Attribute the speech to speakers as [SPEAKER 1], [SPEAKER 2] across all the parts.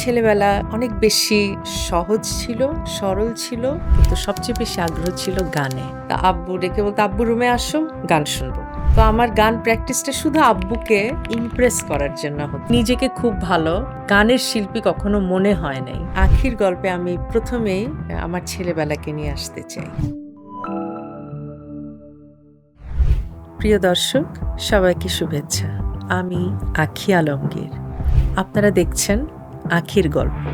[SPEAKER 1] ছেলেবেলা অনেক বেশি সহজ ছিল, সরল ছিল, কিন্তু সবচেয়ে বেশি আগ্রহ ছিল গানে। তা আব্বু ডেকে বলতো, "আব্বু রুমে আসো, গান শুনবো।" তো আমার গান প্র্যাকটিসটা শুধু আব্বুকে ইমপ্রেস করার জন্য হতো। নিজেকে খুব ভালো গানের শিল্পী কখনো মনে হয় নাই। আখির গল্পে আমি প্রথমেই আমার ছেলেবেলাকে নিয়ে আসতে চাই। প্রিয় দর্শক, সবাইকে শুভেচ্ছা। আমি আখি আলমগীর। আপনারা দেখছেন আখির গল্প।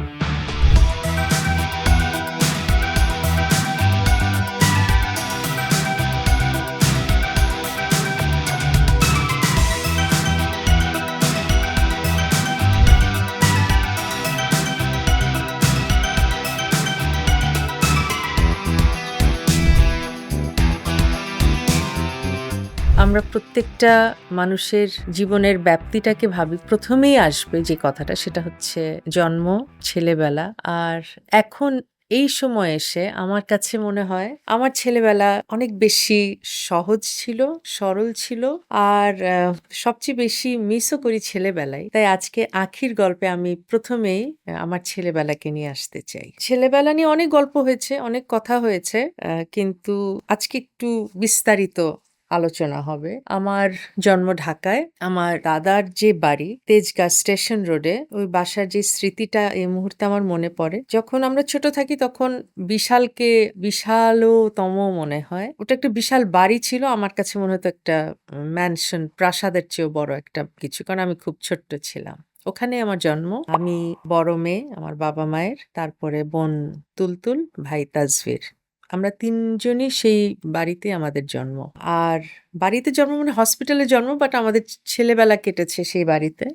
[SPEAKER 1] আমরা প্রত্যেকটা মানুষের জীবনের ব্যাপ্তিটাকে ভাবি, প্রথমেই আসবে যে কথাটা সেটা হচ্ছে জন্ম, ছেলেবেলা। আর এখন এই সময়ে এসে আমার কাছে মনে হয় আমার ছেলেবেলা অনেক বেশি সহজ ছিল, সরল ছিল। আর সবচেয়ে বেশি মিসও করি ছেলেবেলায়। তাই আজকে আখির গল্পে আমি প্রথমেই আমার ছেলেবেলাকে নিয়ে আসতে চাই। ছেলেবেলা নিয়ে অনেক গল্প হয়েছে, অনেক কথা হয়েছে, কিন্তু আজকে একটু বিস্তারিত আলোচনা হবে। আমার জন্ম ঢাকায়। আমার দাদার যে বাড়ি তেজগাঁ স্টেশন রোডে, ওই বাসার যে স্মৃতিটা এই মুহূর্তে আমার মনে পড়ে। যখন আমরা ছোট থাকি তখন বিশালকে বিশালতম মনে হয়। ওটা একটা বিশাল বাড়ি ছিল। আমার কাছে মনে হতো একটা ম্যানশন, প্রাসাদের চেয়েও বড় একটা কিছু। কারণ আমি খুব ছোট্ট ছিলাম। ওখানে আমার জন্ম। আমি বড় মেয়ে আমার বাবা-মায়ের। তারপরে বোন তুলতুল, ভাই তাজভীর। আমরা ৩ জনই সেই বাড়িতে আমাদের জন্ম। আর বাড়িতে জন্ম মানে হসপিটালে জন্ম, বাট আমাদের ছেলেবেলা কেটেছে সেই বাড়িতে।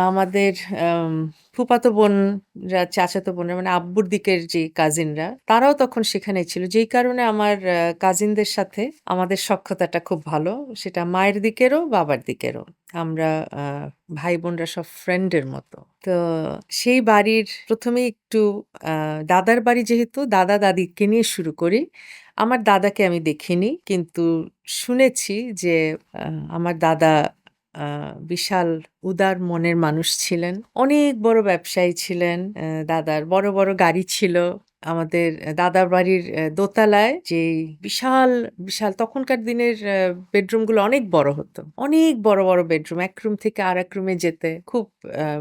[SPEAKER 1] আমাদের আম ফুফাতো বোনরা, চাচাতো বোনরা মানে আব্বুর দিকের যে কাজিনরা, তারাও তখন সেখানেই ছিল। যেই কারণে আমার কাজিনদের সাথে আমাদের সখ্যতাটা খুব ভালো। সেটা মায়ের দিকেরও, বাবার দিকেরও। আমরা আ ভাই-বোনরা সব ফ্রেন্ডের মতো। তো সেই বাড়ির ১ম এই একটু আ দাদার বাড়ি, যেহেতু দাদা-দাদিকে নিয়ে শুরু করি। আমার দাদাকে আমি দেখিনি। কিন্তু শুনেছি যে আ আমার দাদা আ বিশাল উদার মনের মানুষ ছিলেন। অনেক বড় ব্যবসায়ী ছিলেন। দাদার বড়, বড় গাড়ি ছিল। আমাদের দাদার বাড়ির দোতলায় যেই বিশাল, বিশাল তখনকার দিনের বেডরুমগুলো অনেক বড় হতো। অনেক বড়, বড় বেডরুম। এক রুম থেকে আরেক রুমে যেতে খুব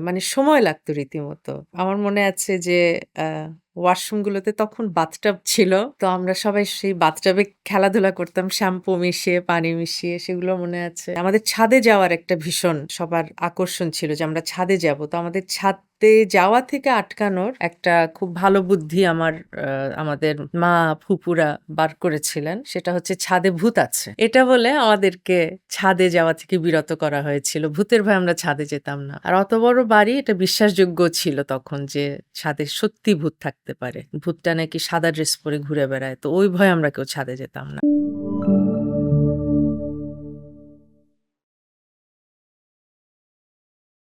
[SPEAKER 1] মানে সময় লাগতো রীতিমতো। আমার মনে আছে যে আ ওয়াশরুমগুলোতে তখন বাথটাব ছিল। তো আমরা সবাই সেই বাথটাবে খেলাধুলা করতাম শ্যাম্পু মিশিয়ে, পানি মিশিয়ে, সেগুলো মনে আছে। আমাদের ছাদে যাওয়ার একটা ভীষণ সবার আকর্ষণ ছিল যে আমরা ছাদে যাবো। তো আমাদের ছাদে যাওয়া থেকে আটকানোর একটা খুব ভালো বুদ্ধি আমাদের মা, ফুপুরা বার করেছিলেন। সেটা হচ্ছে ছাদে ভূত আছে। এটা বলে আমাদেরকে ছাদে যাওয়া থেকে বিরত করা হয়েছিল। ভূতের ভয়ে আমরা ছাদে যেতাম না। আর অত বড় বাড়ি, এটা বিশ্বাসযোগ্য ছিল তখন যে ছাদে সত্যি ভূত থাকতে পারে। ভূতটা নাকি সাদা ড্রেস পরে ঘুরে বেড়ায়। তো ওই ভয়ে আমরা কেউ ছাদে যেতাম না।